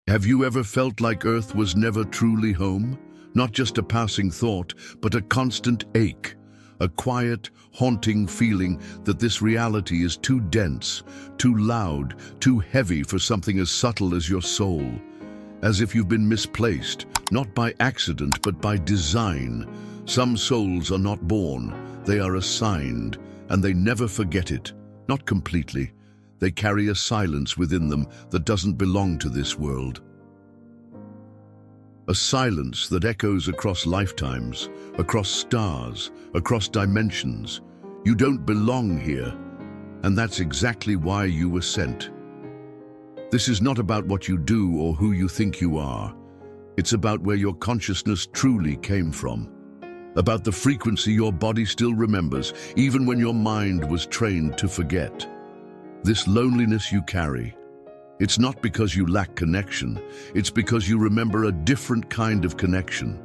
Have you ever felt like Earth was never truly home? Not just a passing thought, but a constant ache. A quiet, haunting feeling that this reality is too dense, too loud, too heavy for something as subtle as your soul. As if you've been misplaced, not by accident, but by design. Some souls are not born, they are assigned, and they never forget it. Not completely. They carry a silence within them that doesn't belong to this world. A silence that echoes across lifetimes, across stars, across dimensions. You don't belong here, and that's exactly why you were sent. This is not about what you do or who you think you are. It's about where your consciousness truly came from. About the frequency your body still remembers, even when your mind was trained to forget. This loneliness you carry, it's not because you lack connection, it's because you remember a different kind of connection.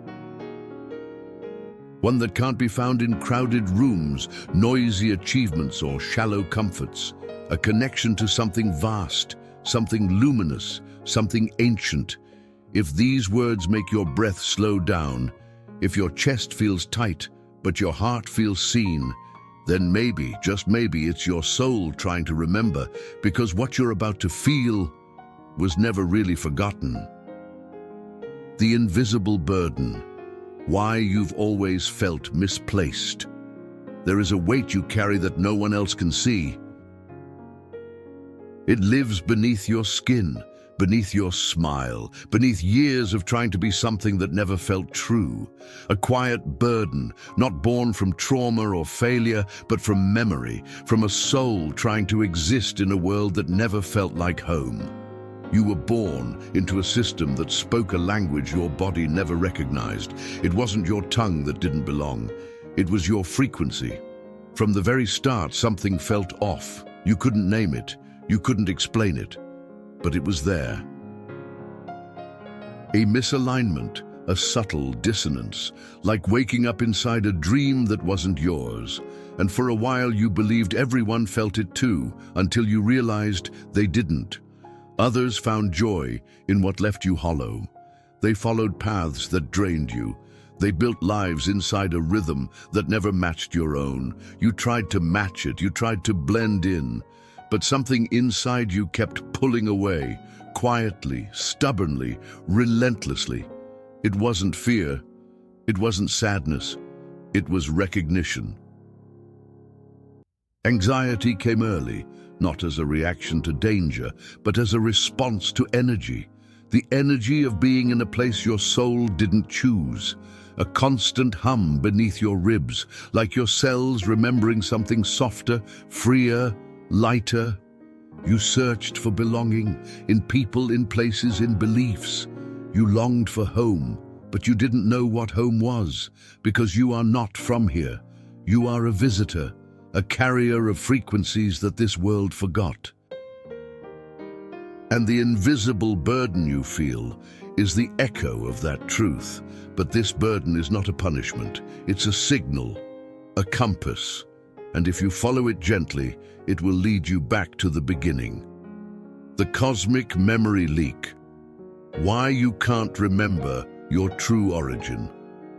One that can't be found in crowded rooms, noisy achievements, or shallow comforts. A connection to something vast, something luminous, something ancient. If these words make your breath slow down, if your chest feels tight, but your heart feels seen, then maybe, just maybe, it's your soul trying to remember, because what you're about to feel was never really forgotten. The invisible burden. Why you've always felt misplaced. There is a weight you carry that no one else can see. It lives beneath your skin, beneath your smile, beneath years of trying to be something that never felt true. A quiet burden, not born from trauma or failure, but from memory, from a soul trying to exist in a world that never felt like home. You were born into a system that spoke a language your body never recognized. It wasn't your tongue that didn't belong. It was your frequency. From the very start, something felt off. You couldn't name it. You couldn't explain it. But it was there. A misalignment, a subtle dissonance, like waking up inside a dream that wasn't yours. And for a while you believed everyone felt it too, until you realized they didn't. Others found joy in what left you hollow. They followed paths that drained you. They built lives inside a rhythm that never matched your own. You tried to match it, you tried to blend in. But something inside you kept pulling away, quietly, stubbornly, relentlessly. It wasn't fear, it wasn't sadness, it was recognition. Anxiety came early, not as a reaction to danger, but as a response to energy. The energy of being in a place your soul didn't choose. A constant hum beneath your ribs, like your cells remembering something softer, freer, lighter. You searched for belonging, in people, in places, in beliefs. You longed for home, but you didn't know what home was, because you are not from here. You are a visitor, a carrier of frequencies that this world forgot. And the invisible burden you feel is the echo of that truth. But this burden is not a punishment, it's a signal, a compass. And if you follow it gently, it will lead you back to the beginning. The cosmic memory leak. Why you can't remember your true origin.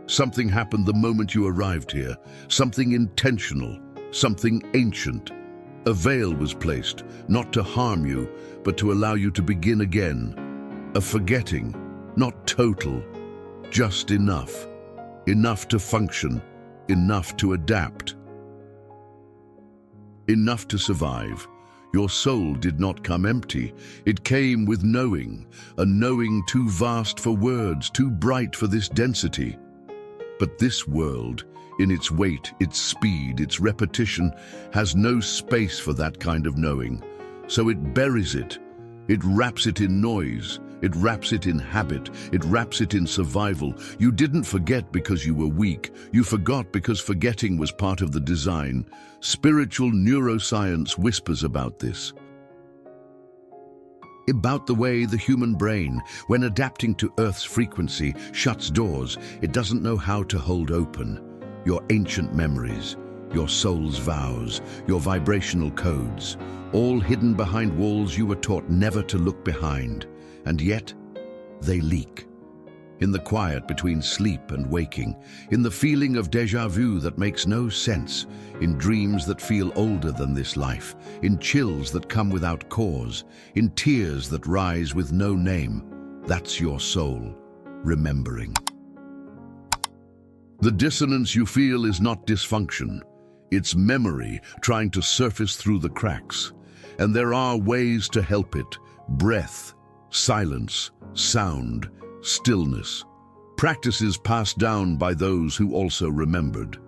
Something happened the moment you arrived here, something intentional, something ancient. A veil was placed, not to harm you, but to allow you to begin again. A forgetting, not total, just enough. Enough to function, enough to adapt. Enough to survive. Your soul did not come empty. It came with knowing, a knowing too vast for words, too bright for this density. But this world, in its weight, its speed, its repetition, has no space for that kind of knowing. So it buries it. It wraps it in noise. It wraps it in habit. It wraps it in survival. You didn't forget because you were weak. You forgot because forgetting was part of the design. Spiritual neuroscience whispers about this. About the way the human brain, when adapting to Earth's frequency, shuts doors it doesn't know how to hold open. Your ancient memories, your soul's vows, your vibrational codes, all hidden behind walls you were taught never to look behind. And yet, they leak. In the quiet between sleep and waking, in the feeling of déjà vu that makes no sense, in dreams that feel older than this life, in chills that come without cause, in tears that rise with no name, that's your soul, remembering. The dissonance you feel is not dysfunction. It's memory trying to surface through the cracks. And there are ways to help it. Breath, silence, sound, stillness. Practices passed down by those who also remembered.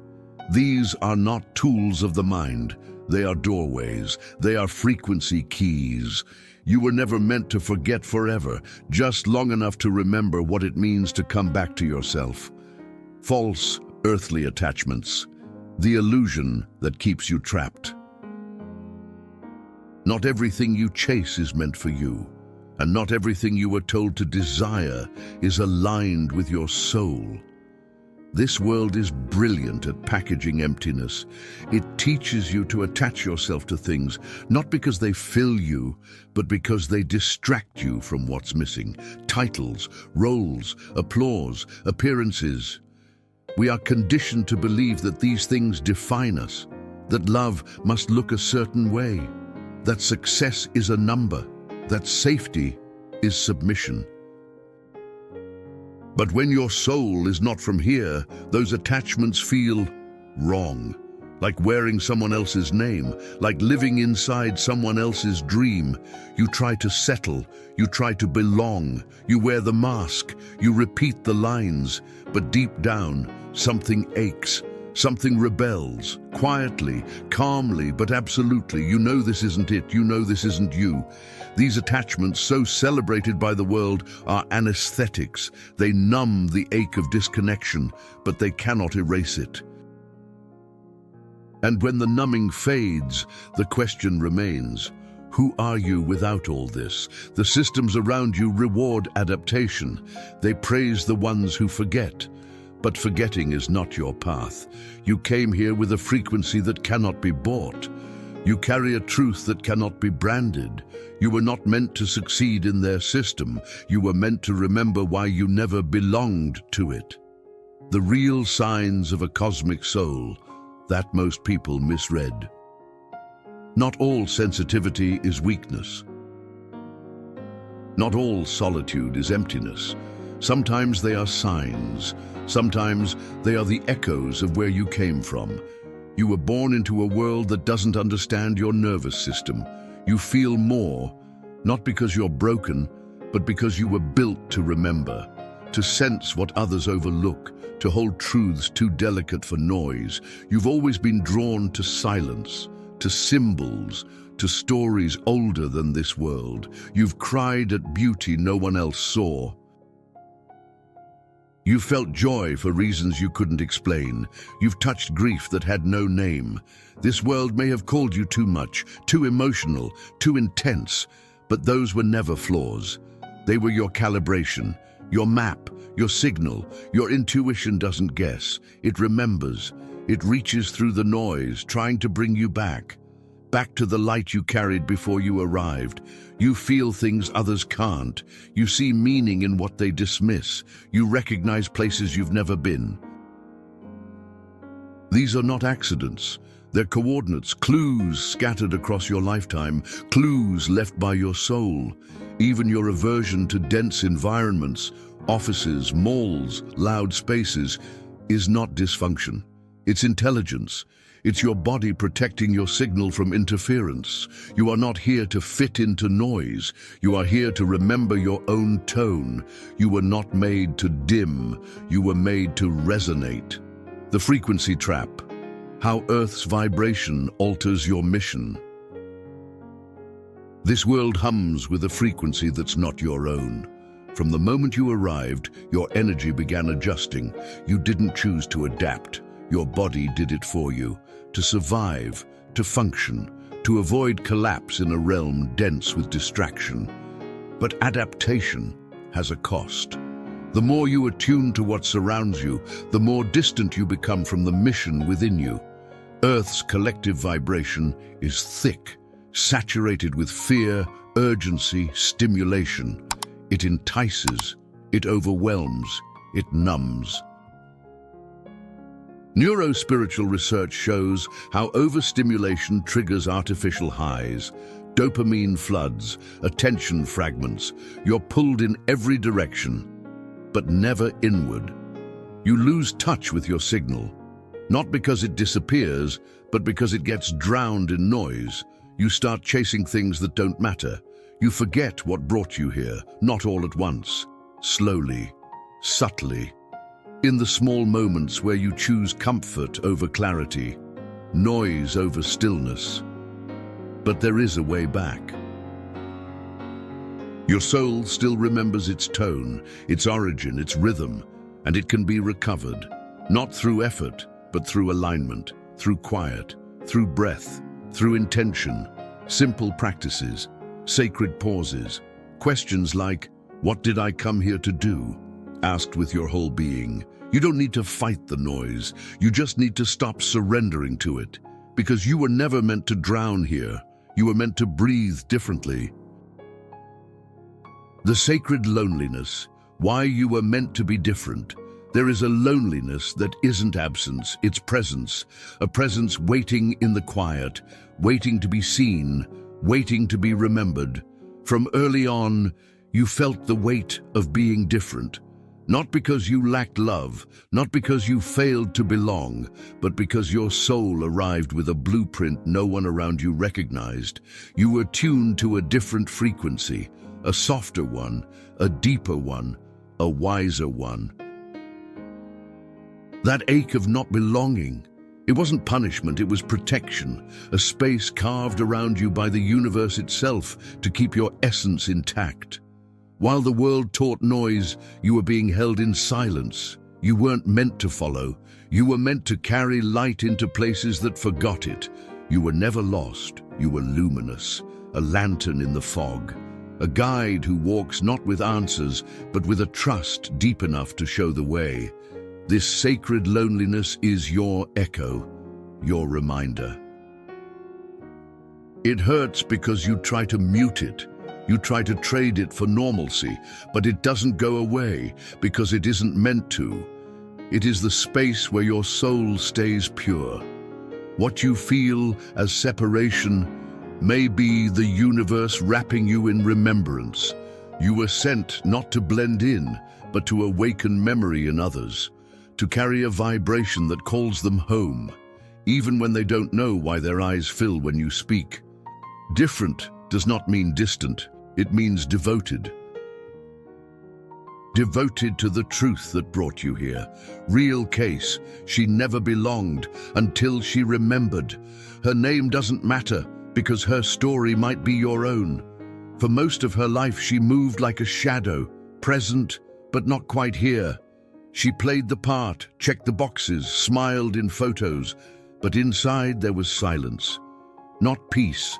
These are not tools of the mind. They are doorways. They are frequency keys. You were never meant to forget forever, just long enough to remember what it means to come back to yourself. False, earthly attachments. The illusion that keeps you trapped. Not everything you chase is meant for you, and not everything you were told to desire is aligned with your soul. This world is brilliant at packaging emptiness. It teaches you to attach yourself to things, not because they fill you, but because they distract you from what's missing. Titles, roles, applause, appearances. We are conditioned to believe that these things define us, that love must look a certain way, that success is a number, that safety is submission. But when your soul is not from here, those attachments feel wrong, like wearing someone else's name, like living inside someone else's dream. You try to settle, you try to belong, you wear the mask, you repeat the lines, but deep down, something aches, something rebels, quietly, calmly, but absolutely. You know this isn't it, you know this isn't you. These attachments, so celebrated by the world, are anesthetics. They numb the ache of disconnection, but they cannot erase it. And when the numbing fades, the question remains, who are you without all this? The systems around you reward adaptation. They praise the ones who forget. But forgetting is not your path. You came here with a frequency that cannot be bought. You carry a truth that cannot be branded. You were not meant to succeed in their system. You were meant to remember why you never belonged to it. The real signs of a cosmic soul that most people misread. Not all sensitivity is weakness. Not all solitude is emptiness. Sometimes they are signs. Sometimes they are the echoes of where you came from. You were born into a world that doesn't understand your nervous system. You feel more, not because you're broken, but because you were built to remember, to sense what others overlook, to hold truths too delicate for noise. You've always been drawn to silence, to symbols, to stories older than this world. You've cried at beauty no one else saw. You felt joy for reasons you couldn't explain. You've touched grief that had no name. This world may have called you too much, too emotional, too intense, but those were never flaws. They were your calibration, your map, your signal. Your intuition doesn't guess. It remembers. It reaches through the noise, trying to bring you back to the light you carried before you arrived. You feel things others can't. You see meaning in what they dismiss. You recognize places you've never been. These are not accidents. They're coordinates, clues scattered across your lifetime, clues left by your soul. Even your aversion to dense environments, offices, malls, loud spaces, is not dysfunction. It's intelligence. It's your body protecting your signal from interference. You are not here to fit into noise. You are here to remember your own tone. You were not made to dim. You were made to resonate. The frequency trap. How Earth's vibration alters your mission. This world hums with a frequency that's not your own. From the moment you arrived, your energy began adjusting. You didn't choose to adapt. Your body did it for you. To survive, to function, to avoid collapse in a realm dense with distraction. But adaptation has a cost. The more you attune to what surrounds you, the more distant you become from the mission within you. Earth's collective vibration is thick, saturated with fear, urgency, stimulation. It entices, it overwhelms, it numbs. Neurospiritual research shows how overstimulation triggers artificial highs, dopamine floods, attention fragments. You're pulled in every direction, but never inward. You lose touch with your signal, not because it disappears, but because it gets drowned in noise. You start chasing things that don't matter. You forget what brought you here, not all at once, slowly, subtly, in the small moments where you choose comfort over clarity, noise over stillness. But there is a way back. Your soul still remembers its tone, its origin, its rhythm, and it can be recovered, not through effort, but through alignment, through quiet, through breath, through intention, simple practices, sacred pauses, questions like, "What did I come here to do?" asked with your whole being. You don't need to fight the noise. You just need to stop surrendering to it, because you were never meant to drown here. You were meant to breathe differently. The sacred loneliness, why you were meant to be different. There is a loneliness that isn't absence, it's presence. A presence waiting in the quiet, waiting to be seen, waiting to be remembered. From early on, you felt the weight of being different. Not because you lacked love, not because you failed to belong, but because your soul arrived with a blueprint no one around you recognized. You were tuned to a different frequency, a softer one, a deeper one, a wiser one. That ache of not belonging, it wasn't punishment, it was protection, a space carved around you by the universe itself to keep your essence intact. While the world taught noise, you were being held in silence. You weren't meant to follow. You were meant to carry light into places that forgot it. You were never lost. You were luminous, a lantern in the fog, a guide who walks not with answers, but with a trust deep enough to show the way. This sacred loneliness is your echo, your reminder. It hurts because you try to mute it. You try to trade it for normalcy, but it doesn't go away because it isn't meant to. It is the space where your soul stays pure. What you feel as separation may be the universe wrapping you in remembrance. You were sent not to blend in, but to awaken memory in others, to carry a vibration that calls them home, even when they don't know why their eyes fill when you speak. Different does not mean distant. It means devoted. Devoted to the truth that brought you here. Real case, she never belonged until she remembered. Her name doesn't matter because her story might be your own. For most of her life, she moved like a shadow, present but not quite here. She played the part, checked the boxes, smiled in photos, but inside there was silence. Not peace,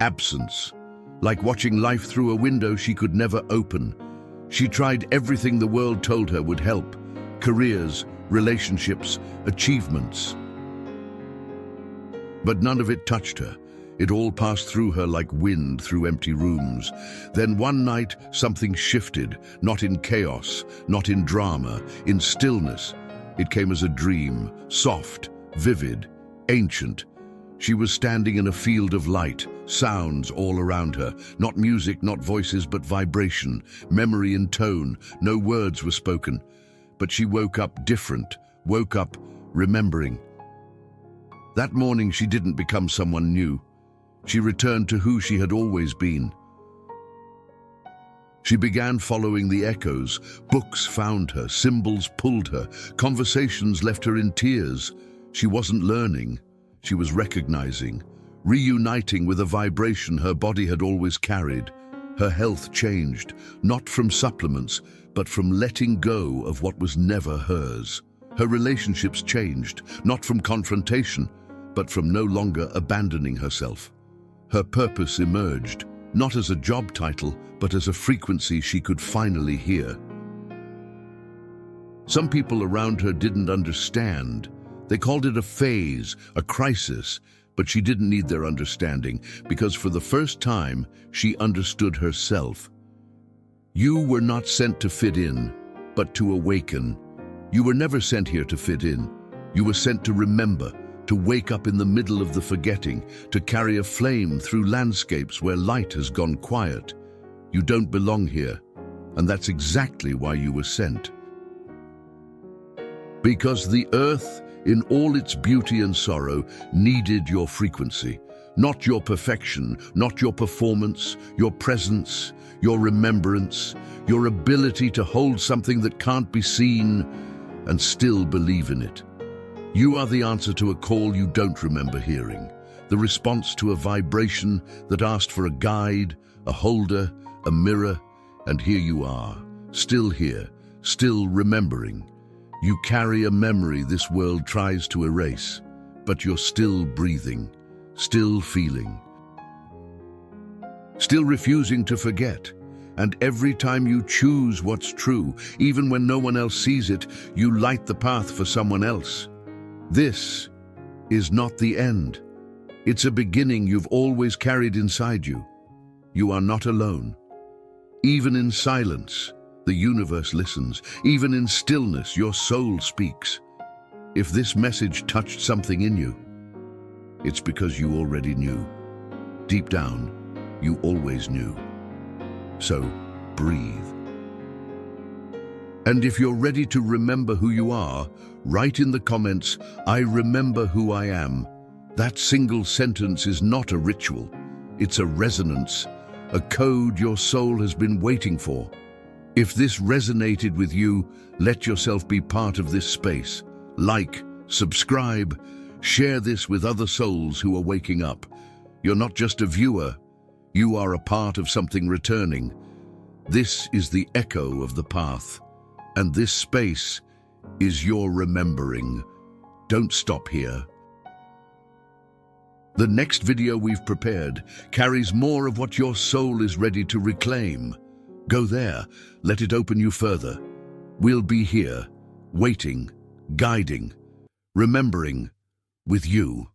absence. Like watching life through a window she could never open. She tried everything the world told her would help. Careers, relationships, achievements. But none of it touched her. It all passed through her like wind through empty rooms. Then one night, something shifted, not in chaos, not in drama, in stillness. It came as a dream, soft, vivid, ancient. She was standing in a field of light, sounds all around her, not music, not voices, but vibration, memory and tone. No words were spoken, but she woke up different, woke up remembering. That morning she didn't become someone new. She returned to who she had always been. She began following the echoes. Books found her, symbols pulled her, conversations left her in tears. She wasn't learning. She was recognizing, reuniting with a vibration her body had always carried. Her health changed, not from supplements, but from letting go of what was never hers. Her relationships changed, not from confrontation, but from no longer abandoning herself. Her purpose emerged, not as a job title, but as a frequency she could finally hear. Some people around her didn't understand. They called it a phase, a crisis, but she didn't need their understanding because for the first time, she understood herself. You were not sent to fit in, but to awaken. You were never sent here to fit in. You were sent to remember, to wake up in the middle of the forgetting, to carry a flame through landscapes where light has gone quiet. You don't belong here, and that's exactly why you were sent. Because the earth, in all its beauty and sorrow, needed your frequency. Not your perfection, not your performance, your presence, your remembrance, your ability to hold something that can't be seen and still believe in it. You are the answer to a call you don't remember hearing, the response to a vibration that asked for a guide, a holder, a mirror, and here you are, still here, still remembering. You carry a memory this world tries to erase, but you're still breathing, still feeling, still refusing to forget. And every time you choose what's true, even when no one else sees it, you light the path for someone else. This is not the end. It's a beginning you've always carried inside you. You are not alone. Even in silence, the universe listens. Even in stillness, your soul speaks. If this message touched something in you, it's because you already knew. Deep down, you always knew. So, breathe. And if you're ready to remember who you are, write in the comments, "I remember who I am." That single sentence is not a ritual. It's a resonance, a code your soul has been waiting for. If this resonated with you, let yourself be part of this space. Like, subscribe, share this with other souls who are waking up. You're not just a viewer, you are a part of something returning. This is the echo of the path, and this space is your remembering. Don't stop here. The next video we've prepared carries more of what your soul is ready to reclaim. Go there, let it open you further. We'll be here, waiting, guiding, remembering with you.